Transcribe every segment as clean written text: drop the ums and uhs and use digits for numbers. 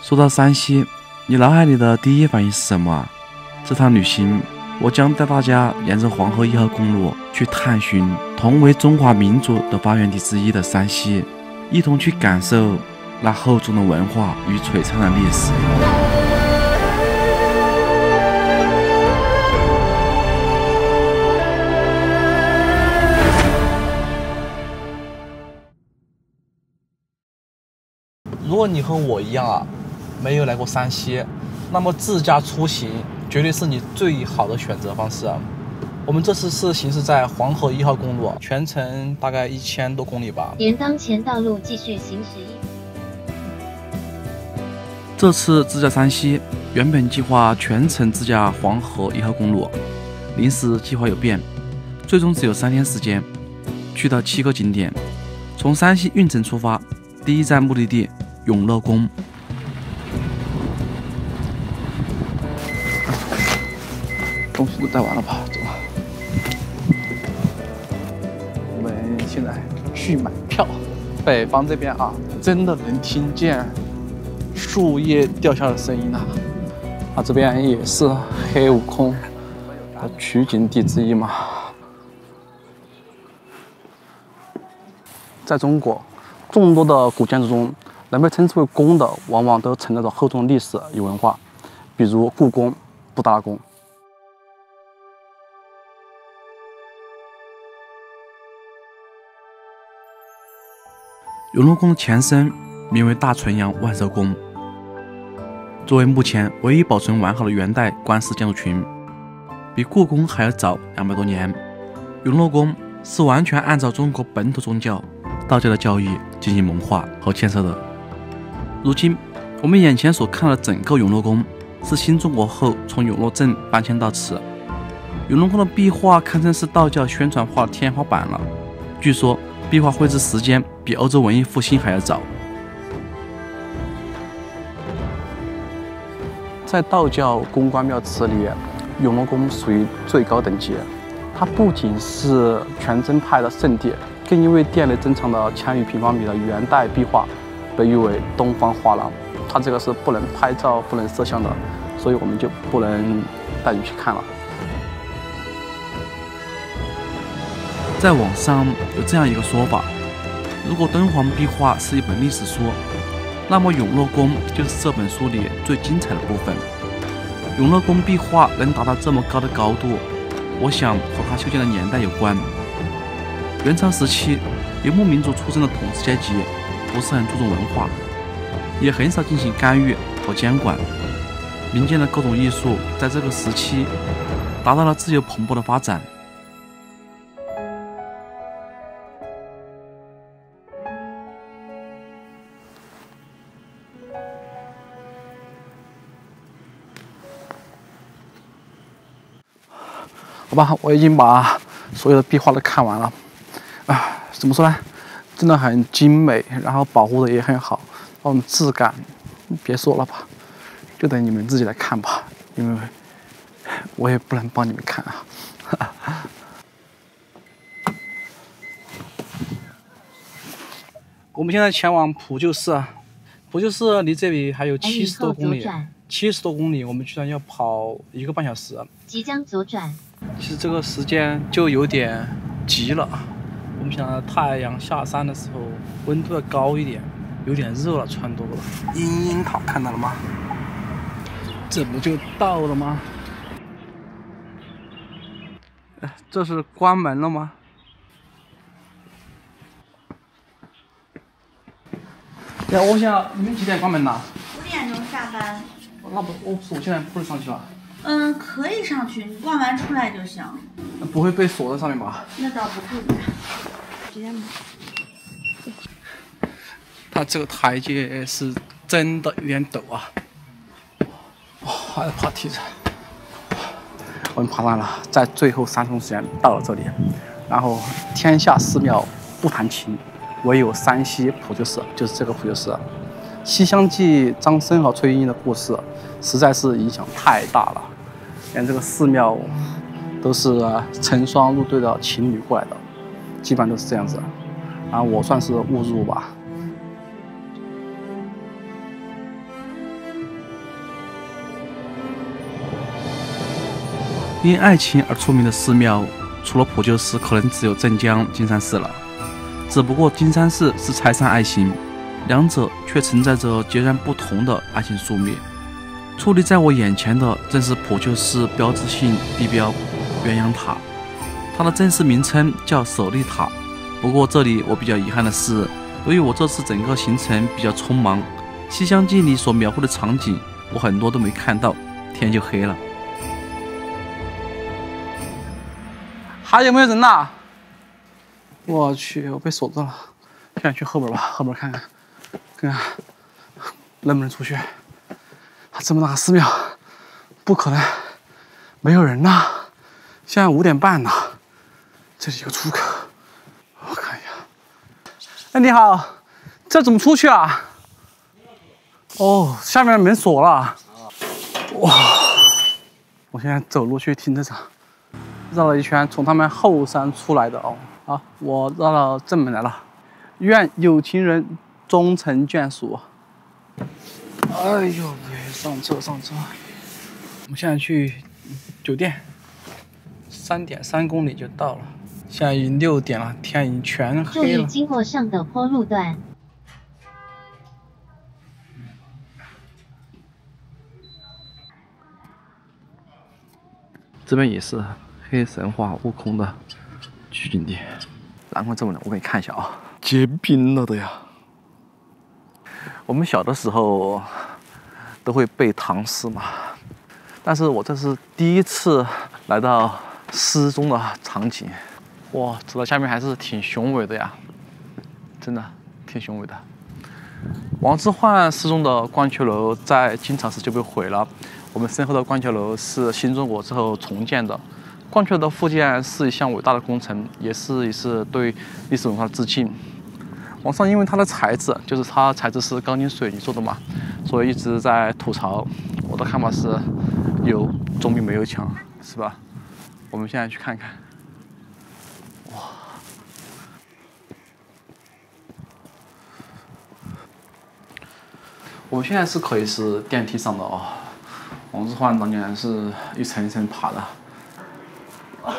说到山西，你脑海里的第一反应是什么啊？这趟旅行，我将带大家沿着黄河1号公路去探寻同为中华民族的发源地之一的山西，一同去感受那厚重的文化与璀璨的历史。如果你和我一样啊，没有来过山西，那么自驾出行绝对是你最好的选择方式啊。我们这次是行驶在黄河1号公路，全程大概1000多公里吧。沿当前道路继续行驶。这次自驾山西，原本计划全程自驾黄河1号公路，临时计划有变，最终只有3天时间，去到7个景点。从山西运城出发，第一站目的地永乐宫。东西都带完了吧？走吧。我们现在去买票。北方这边啊，真的能听见树叶掉下的声音啊！这边也是黑悟空的取景地之一嘛。在中国，众多的古建筑中，能被称之为宫的，往往都承载着厚重的历史与文化，比如故宫、布达拉宫。永乐宫的前身名为大纯阳万寿宫，作为目前唯一保存完好的元代官式建筑群，比故宫还要早200多年。永乐宫是完全按照中国本土宗教道教的教义进行萌化和建设的。如今我们眼前所看到的整个永乐宫，是新中国后从永乐镇搬迁到此。永乐宫的壁画堪称是道教宣传画的天花板了，据说壁画绘制时间比欧洲文艺复兴还要早。在道教宫观庙祠里，永乐宫属于最高等级。它不仅是全真派的圣地，更因为殿内珍藏的1000余平方米的元代壁画，被誉为东方画廊。它这个是不能拍照、不能摄像的，所以我们就不能带你去看了。在网上有这样一个说法，如果敦煌壁画是一本历史书，那么永乐宫就是这本书里最精彩的部分。永乐宫壁画能达到这么高的高度，我想和它修建的年代有关。元朝时期，游牧民族出身的统治阶级不是很注重文化，也很少进行干预和监管，民间的各种艺术在这个时期达到了自由蓬勃的发展。好吧，我已经把所有的壁画都看完了，怎么说呢？真的很精美，然后保护的也很好，那种质感，别说了吧，就等你们自己来看吧，因为我也不能帮你们看啊。我们现在前往普救寺，普救寺离这里还有70多公里，70多公里，我们居然要跑1个半小时。即将左转。其实这个时间就有点急了，我们想太阳下山的时候温度要高一点，有点热了，穿多了。鹰鹰塔看到了吗？这不就到了吗？这是关门了吗？呀，我想你们几点关门呢5点钟下班。那不，我现在不能上去了。可以上去，你逛完出来就行。不会被锁在上面吧？那倒不会，直接买。它这个台阶是真的有点陡啊！还要爬梯子。我们爬上了，在最后3分钟时间到了这里。然后天下寺庙不弹琴，唯有山西普救寺，就是这个普救寺。《西厢记》张生和崔莺莺的故事，实在是影响太大了。连这个寺庙都是成双入对的情侣过来的，基本上都是这样子。然后我算是误入吧。因爱情而出名的寺庙，除了普救寺，可能只有镇江金山寺了。只不过金山寺是拆散爱情，两者却承载着截然不同的爱情宿命。矗立在我眼前的正是普救寺标志性地标鸳鸯塔，它的正式名称叫舍利塔。不过这里我比较遗憾的是，由于我这次整个行程比较匆忙，《西厢记》里所描绘的场景我很多都没看到，天就黑了。还有没有人呐？我去，我被锁住了。现在去后边吧，后边看看，看看能不能出去。这么大个寺庙，不可能没有人呐！现在5点半了，这里有个出口，我看一下。哎，你好，这怎么出去啊？哦，下面门锁了。哇！我现在走路去停车场，绕了一圈，从他们后山出来的哦。好，我绕到正门来了。愿有情人终成眷属。哎呦喂，上车！我们现在去酒店，3.3公里就到了。现在已经6点了，天已经全注黑了。意经过上陡坡路段。这边也是黑神话悟空的取景地，难怪这么冷。我给你看一下啊，结冰了的呀。我们小的时候都会背唐诗嘛，但是我这是第一次来到诗中的场景。哇，走到下面还是挺雄伟的呀，真的挺雄伟的。王之涣诗中的鹳雀楼在金朝时就被毁了，我们身后的鹳雀楼是新中国之后重建的。鹳雀楼的复建是一项伟大的工程，也是一次对历史文化的致敬。网上因为它的材质，就是它材质是钢筋水泥做的嘛，所以一直在吐槽。我的看法是，有总比没有强，是吧？我们现在去看看。哇！我们现在是可以是电梯上的哦。王之涣当年是一层一层爬的。哦，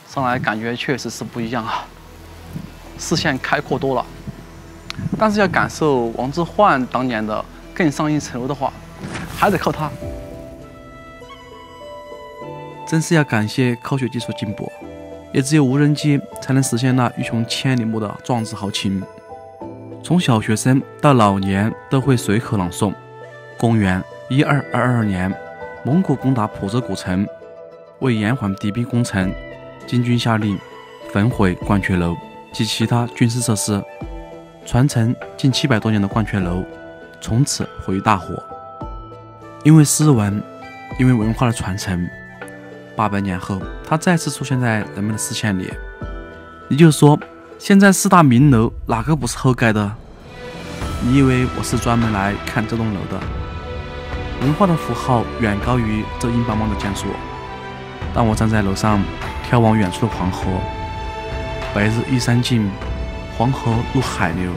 上来感觉确实是不一样啊，视线开阔多了。但是要感受王之涣当年的更上一层楼的话，还得靠他。真是要感谢科学技术进步，也只有无人机才能实现那欲穷千里目的壮志豪情。从小学生到老年都会随口朗诵。公元1222年，蒙古攻打普泽古城，为延缓敌兵攻城，金军下令焚毁鹳雀楼及其他军事设施。传承近700多年的鹳雀楼从此毁于大火。因为诗文，因为文化的传承，800年后它再次出现在人们的视线里。你就说现在4大名楼哪个不是后盖的？你以为我是专门来看这栋楼的？文化的符号远高于这硬邦邦的建筑。当我站在楼上眺望远处的黄河，白日依山尽，黄河入海流。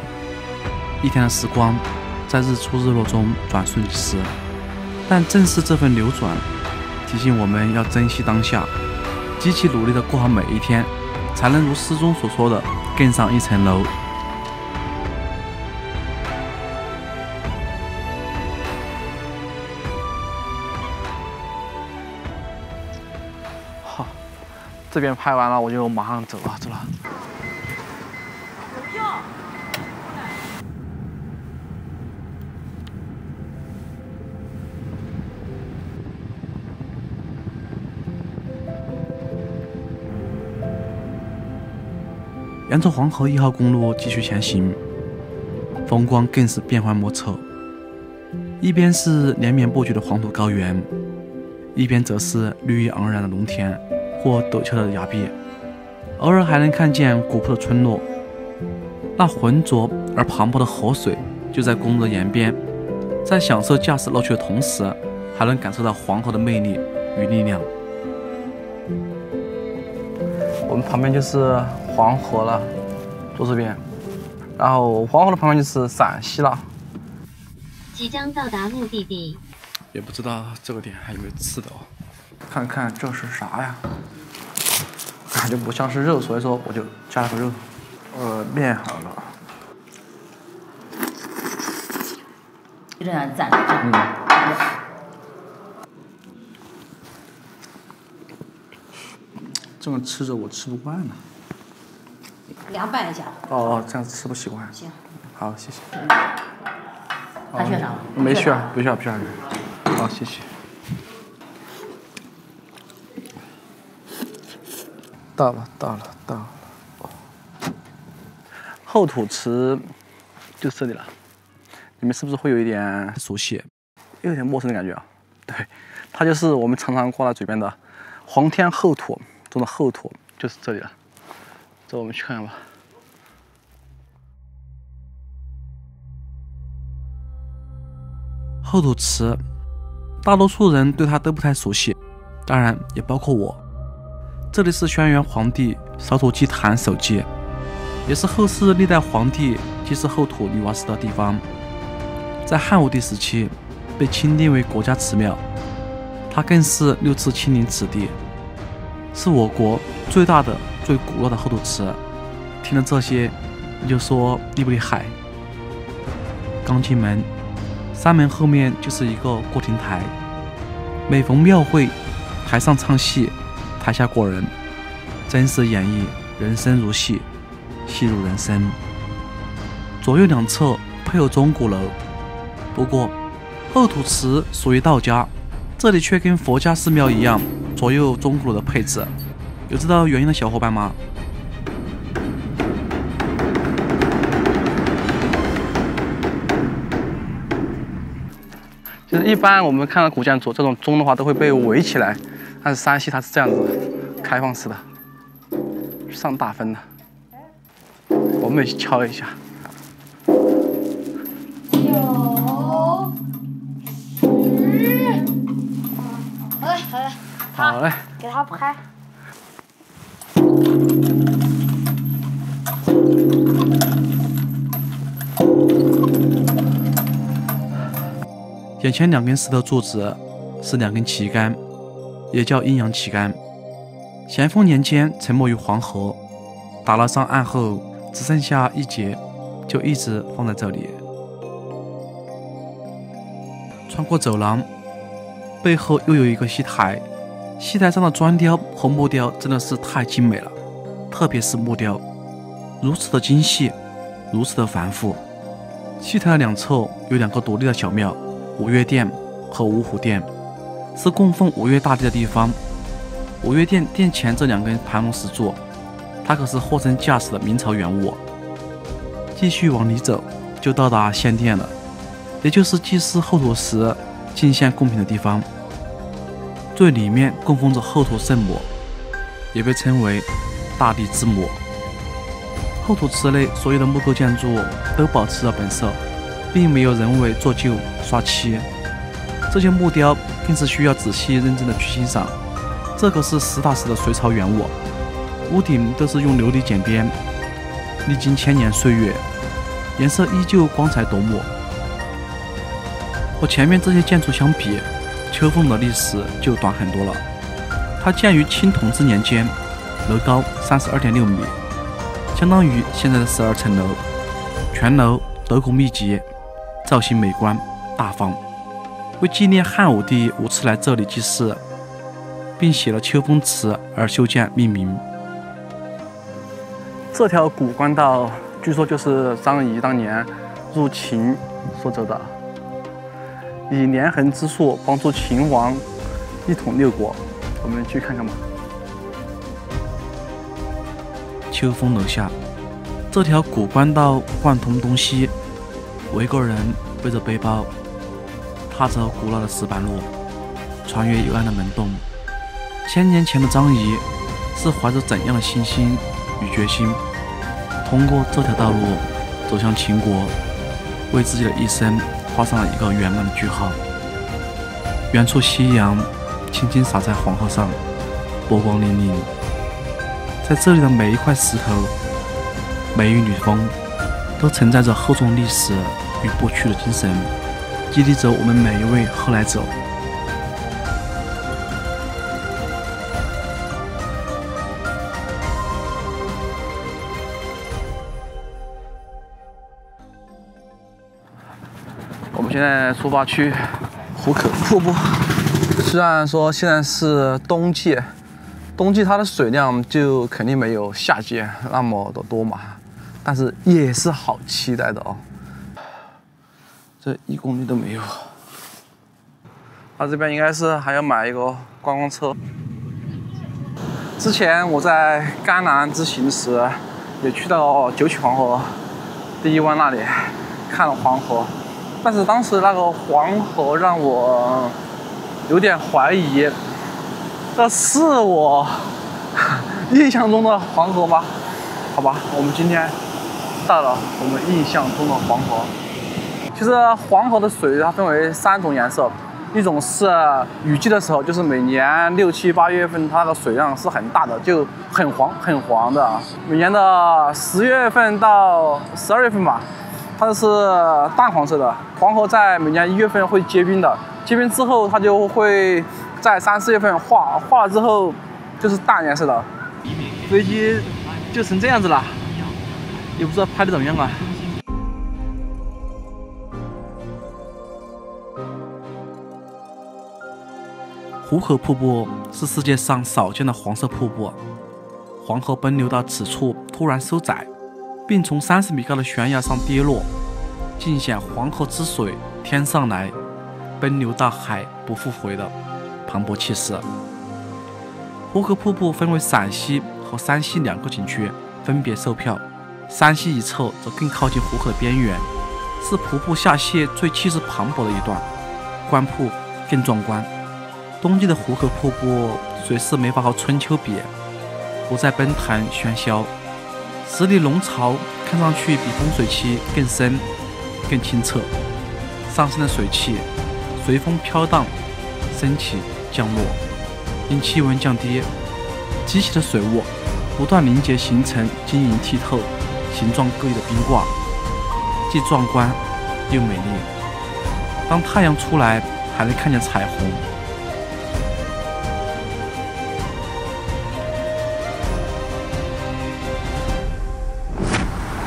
一天的时光在日出日落中转瞬即逝，但正是这份流转，提醒我们要珍惜当下，积极努力地过好每一天，才能如诗中所说的更上一层楼。好，这边拍完了，我就马上走了。沿着黄河1号公路继续前行，风光更是变幻莫测。一边是连绵不绝的黄土高原，一边则是绿意盎然的农田或陡峭的崖壁，偶尔还能看见古朴的村落。那浑浊而磅礴的河水就在公路的沿边，在享受驾驶乐趣的同时，还能感受到黄河的魅力与力量。我们旁边就是黄河了，坐这边，然后黄河的旁边就是陕西了。即将到达目的地。也不知道这个店还有没有吃的哦。看看这是啥呀？感觉不像是肉，所以说我就加了个肉。面好了。就这样蘸着。这种吃着我吃不惯呢。凉拌一下。哦，这样子吃不习惯。行。好，谢谢。还缺啥吗？没需要，不需要，不需要。好，谢谢。到了。后土池就这里了，你们是不是会有一点熟悉，又有点陌生的感觉啊？对，它就是我们常常挂在嘴边的皇天后土中的后土，就是这里了。走，我们去看看吧。后土池，大多数人对它都不太熟悉，当然也包括我。这里是轩辕皇帝扫土祭坛首祭，也是后世历代皇帝祭祀后土女娲石的地方。在汉武帝时期被钦定为国家祠庙，它更是6次亲临此地，是我国最大的、最古老的后土池。听了这些，你就说厉不厉害？刚进门，3门后面就是一个过亭台，每逢庙会，台上唱戏，台下过人，真实演绎人生如戏，戏如人生。左右两侧配有钟鼓楼，不过后土池属于道家，这里却跟佛家寺庙一样，左右钟鼓楼的配置。有知道原因的小伙伴吗？就是一般我们看到古建筑这种钟的话都会被围起来，但是山西它是这样子的，开放式的，上大分的。我们也去敲一下。9、10，好嘞，给他拍。眼前2根石头柱子是2根旗杆，也叫阴阳旗杆。咸丰年间沉没于黄河，打了上岸后只剩下1节，就一直放在这里。穿过走廊，背后又有一个戏台，戏台上的砖雕和木雕真的是太精美了，特别是木雕，如此的精细，如此的繁复。戏台的2侧有2个独立的小庙，五岳殿和五虎殿，是供奉五岳大帝的地方。五岳殿殿前这2根盘龙石柱，它可是货真价实的明朝原物。继续往里走，就到达献殿了，也就是祭祀后土时进献贡品的地方。最里面供奉着后土圣母，也被称为大地之母。后土池内所有的木构建筑都保持着本色，并没有人为做旧刷漆，这些木雕更是需要仔细认真的去欣赏。这可是实打实的隋朝原物，屋顶都是用琉璃剪边，历经1000年岁月，颜色依旧光彩夺目。和前面这些建筑相比，秋风的历史就短很多了。它建于清同治年间，楼高32.6米，相当于现在的12层楼，全楼斗拱密集，造型美观大方，为纪念汉武帝5次来这里祭祀，并写了秋风祠而修建命名。这条古官道据说就是张仪当年入秦所走的，以连横之术帮助秦王一统6国。我们去看看吧。秋风楼下，这条古官道贯通东西，我一个人背着背包，踏着古老的石板路，穿越幽暗的门洞。1000年前的张仪是怀着怎样的信心与决心，通过这条道路走向秦国，为自己的一生画上了一个圆满的句号。远处夕阳轻轻洒在黄河上，波光粼粼。在这里的每一块石头，每一缕风，都承载着厚重历史与不屈的精神，激励着我们每一位后来者现在出发去壶口瀑布。虽然说现在是冬季，它的水量就肯定没有夏季那么的多嘛，但是也是好期待的哦。这1公里都没有。他这边应该是还要买一个观光车。之前我在甘南之行时，也去到九曲黄河第1湾那里看了黄河，但是当时那个黄河让我有点怀疑，这是我印象中的黄河吗？好吧，我们今天到了我们印象中的黄河。其实黄河的水它分为3种颜色，一种是雨季的时候，就是每年6、7、8月份，它那个水量是很大的，就很黄的。每年的10月份到12月份吧，它是淡黄色的。黄河在每年1月份会结冰的，结冰之后它就会在3、4月份化了之后就是淡颜色的。飞机就成这样子了，也不知道拍的怎么样啊。壶口瀑布是世界上少见的黄色瀑布，黄河奔流到此处突然收窄，并从30米高的悬崖上跌落，尽显黄河之水天上来，奔流到海不复回的磅礴气势。壶口瀑布分为陕西和山西2个景区，分别售票。山西一侧则更靠近壶口的边缘，是瀑布下泻最气势磅礴的一段，观瀑更壮观。冬季的壶口瀑布水势没法和春秋比，不再奔腾喧嚣，十里龙槽看上去比丰水期更深更清澈。上升的水汽随风飘荡，升起降落，因气温降低，激起的水雾不断凝结形成晶莹剔透、形状各异的冰挂，既壮观又美丽。当太阳出来，还能看见彩虹。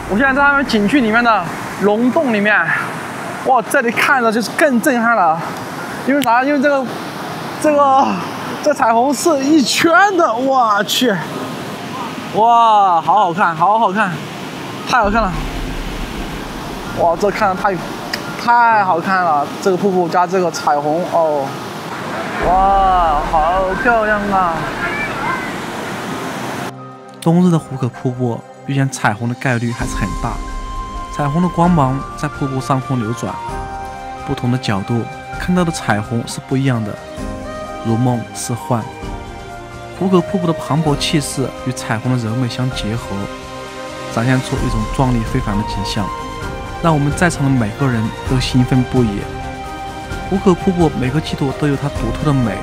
我现在在他们景区里面的龙洞里面，哇，这里看着就是更震撼了。因为啥？因为这彩虹是1圈的，我去，哇，好好看，好好看，太好看了！哇，这看着太好看了，这个瀑布加这个彩虹，哦，哇，好漂亮啊！冬日的壶口瀑布遇见彩虹的概率还是很大，彩虹的光芒在瀑布上空流转，不同的角度看到的彩虹是不一样的，如梦似幻。壶口瀑布的磅礴气势与彩虹的柔美相结合，展现出一种壮丽非凡的景象，让我们在场的每个人都兴奋不已。壶口瀑布每个季度都有它独特的美，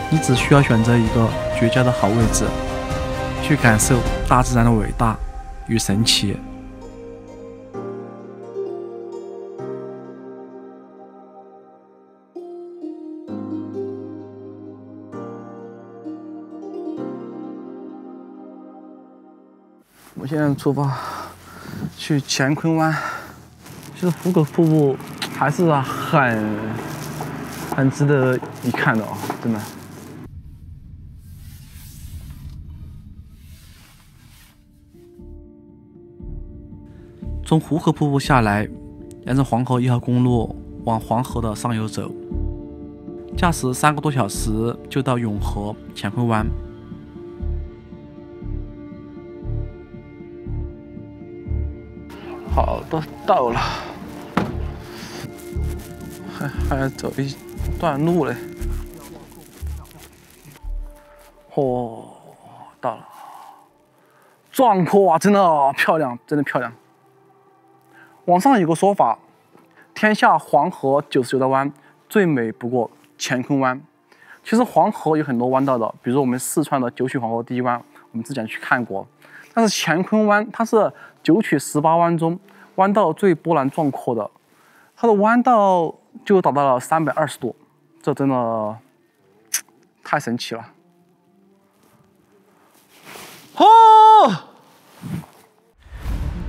你只需要选择一个绝佳的好位置，去感受大自然的伟大与神奇。我现在出发去乾坤湾。其实壶口瀑布还是很值得一看的哦，真的。从壶口瀑布下来，沿着黄河1号公路往黄河的上游走，驾驶3个多小时就到永和乾坤湾。好的，到了，还要走一段路嘞。哦，到了，壮阔啊，真的漂亮，真的漂亮。网上有个说法，天下黄河99的湾，最美不过乾坤湾。其实黄河有很多弯道的，比如我们四川的九曲黄河第1湾，我们之前去看过。但是乾坤湾它是9曲18湾中弯道最波澜壮阔的，它的弯道就达到了320度，这真的太神奇了。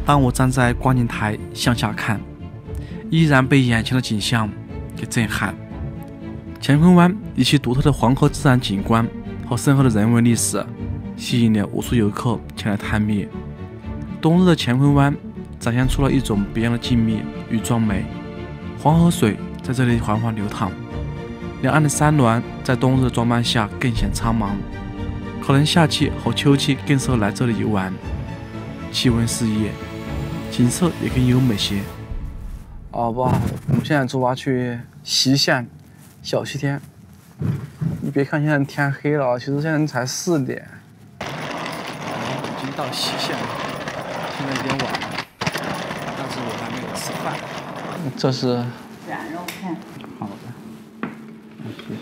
当我站在观景台向下看，依然被眼前的景象给震撼。乾坤湾以其独特的黄河自然景观和深厚的人文历史，吸引了无数游客前来探秘。冬日的乾坤湾展现出了一种别样的静谧与壮美。黄河水在这里缓缓流淌，两岸的山峦在冬日的装扮下更显苍茫。可能夏季和秋季更适合来这里游玩，气温适宜，景色也更优美些。好不好？我们现在出发去西县小西天。你别看现在天黑了，其实现在才4点。已经到西县了，现在有点晚了，但是我还没有吃饭。这是软肉片。好的，谢谢。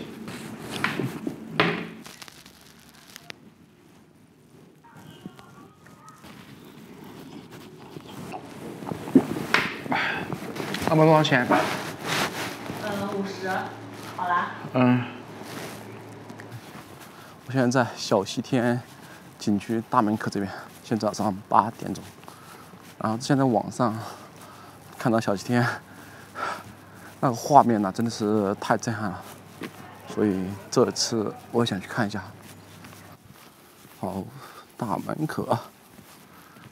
要不多少钱？ 50，好啦。我现在在小西天景区大门口这边，现在早上8点钟。然后现在网上看到小西天那个画面呢，真的是太震撼了，所以这次我也想去看一下。好，大门口啊，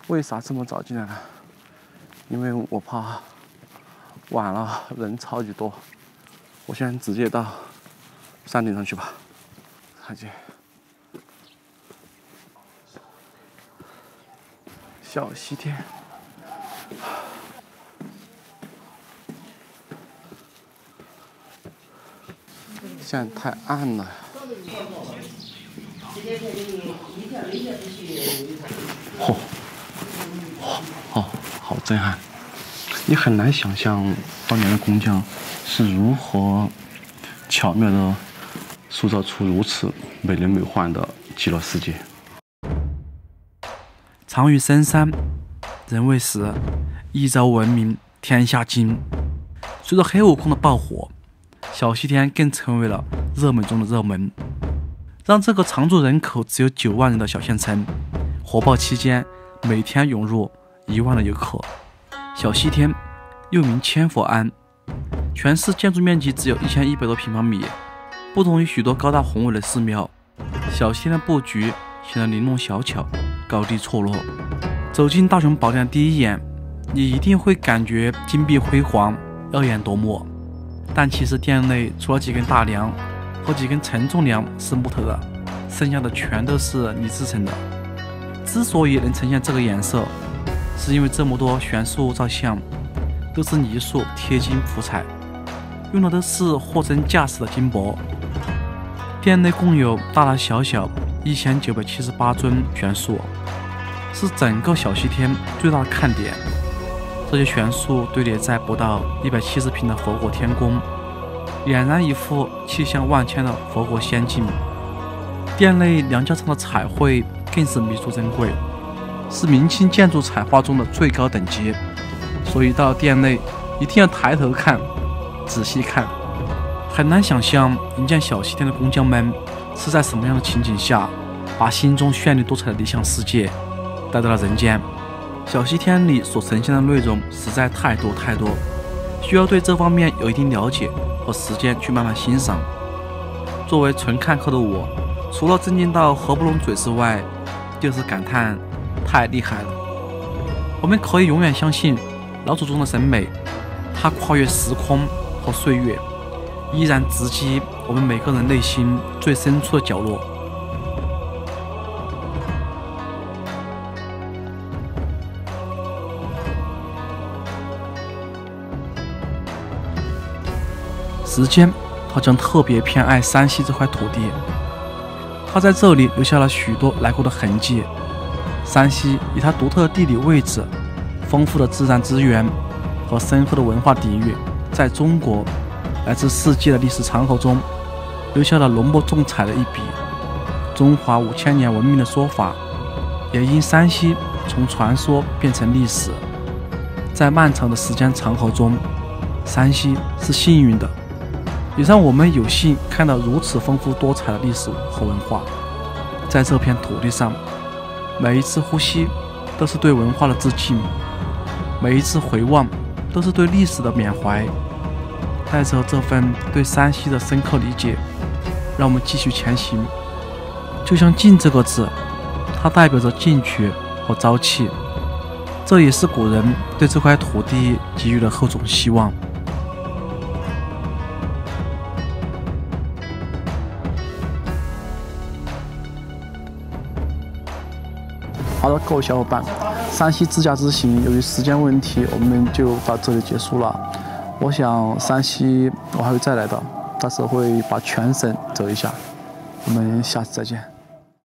为啥这么早进来呢？因为我怕晚了人超级多。我现在直接到山顶上去吧，看见小西天。现在太暗了。好震撼！你很难想象当年的工匠是如何巧妙地塑造出如此美轮美奂的极乐世界。常于深山，人为石，一朝闻名天下惊。随着黑悟空的爆火，小西天更成为了热门中的热门，让这个常住人口只有9万人的小县城火爆期间，每天涌入1万的游客。小西天又名千佛庵，全市建筑面积只有1100多平方米。不同于许多高大宏伟的寺庙，小西天的布局显得玲珑小巧，高低错落。走进大雄宝殿的第一眼，你一定会感觉金碧辉煌，耀眼夺目。但其实殿内除了几根大梁和几根承重梁是木头的，剩下的全都是泥制成的。之所以能呈现这个颜色，是因为这么多悬塑造像都是泥塑贴金浮彩，用的都是货真价实的金箔。殿内共有大大小小1978尊悬塑，是整个小西天最大的看点。这些悬塑堆叠在不到170平的佛国天宫，俨然一副气象万千的佛国仙境。殿内梁架上的彩绘更是弥足珍贵，是明清建筑彩画中的最高等级，所以到了殿内一定要抬头看，仔细看。很难想象营建小西天的工匠们是在什么样的情景下，把心中绚丽多彩的理想世界带到了人间。小西天里所呈现的内容实在太多，需要对这方面有一定了解和时间去慢慢欣赏。作为纯看客的我，除了震惊到合不拢嘴之外，就是感叹太厉害了。我们可以永远相信老祖宗的审美，它跨越时空和岁月，依然直击我们每个人内心最深处的角落。时间，他将特别偏爱山西这块土地，他在这里留下了许多来过的痕迹。山西以它独特的地理位置、丰富的自然资源和深厚的文化底蕴，在中国乃至世界的历史长河中留下了浓墨重彩的一笔。中华5000年文明的说法，也因山西从传说变成历史。在漫长的时间长河中，山西是幸运的，也让我们有幸看到如此丰富多彩的历史和文化。在这片土地上，每一次呼吸都是对文化的致敬，每一次回望都是对历史的缅怀。带着这份对山西的深刻理解，让我们继续前行。就像“进”这个字，它代表着进取和朝气，这也是古人对这块土地给予的厚种希望。好的，各位小伙伴，山西自驾之行由于时间问题，我们就到这里结束了。我想山西我还会再来的，到时候会把全省走一下。我们下次再见。